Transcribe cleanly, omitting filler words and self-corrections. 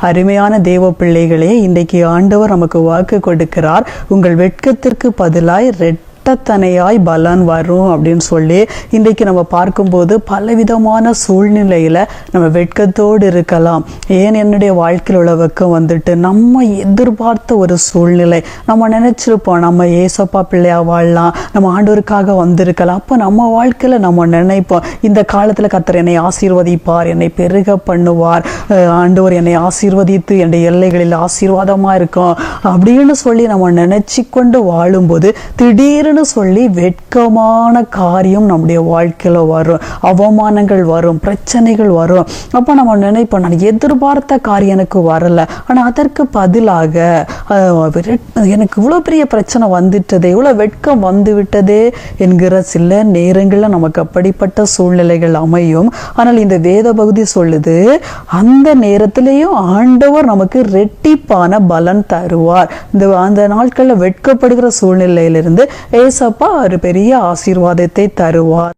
அருமையான தேவ பிள்ளைகளே, இன்றைக்கு ஆண்டவர் நமக்கு வாக்கு கொடுக்கிறார். உங்கள் வெட்கத்திற்கு பதிலாய் ரெட்டத்தனையாய் பலன் வரும் அப்படின்னு சொல்லி இன்றைக்கு நம்ம பார்க்கும்போது பலவிதமான சூழ்நிலையில் நம்ம வெட்கத்தோடு இருக்கலாம். ஏன் என்னுடைய வாழ்க்கையில் உள்ள வெட்கம் வந்துட்டு நம்ம எதிர்பார்த்த ஒரு சூழ்நிலை, நம்ம நினச்சிருப்போம் நம்ம ஏசப்பா பிள்ளையா வாழலாம், நம்ம ஆண்டவருக்காக வந்திருக்கலாம். அப்போ நம்ம வாழ்க்கையில் நம்ம நினைப்போம் இந்த காலத்தில் கர்த்தர் என்னை ஆசீர்வதிப்பார், என்னை பெருக பண்ணுவார், ஆண்டவர் என்னை ஆசீர்வதித்து என்னுடைய எல்லைகளில் ஆசீர்வாதமாக இருக்கும் அப்படின்னு சொல்லி நம்ம நினச்சி கொண்டு வாழும்போது திடீர்னு சொல்லி வெட்கமான காரியம் நம்முடைய வாழ்க்கையில வரும், அவமானங்கள் வரும், பிரச்சனைகள் வரும். அப்போ நம்ம நினைப்போம் நான் எதிர்பார்த்த காரியம் எனக்கு வரல, ஆனால் அதற்கு பதிலாக எனக்கு இவ்வளோ பெரிய பிரச்சனை வந்துட்டதே, இவ்வளோ வெட்கம் வந்து விட்டதே என்கிற சில நேரங்களில் நமக்கு அப்படிப்பட்ட சூழ்நிலைகள் அமையும். ஆனால் இந்த வேத பகுதி சொல்லுது அந்த நேரத்திலேயும் ஆண்டவர் நமக்கு ரெட்டிப்பான பலன் தருவார். அந்த நாட்களில் வெட்கப்படுகிற சூழ்நிலையிலிருந்து ஏசப்பா ஒரு பெரிய ஆசீர்வாதத்தை தருவார்.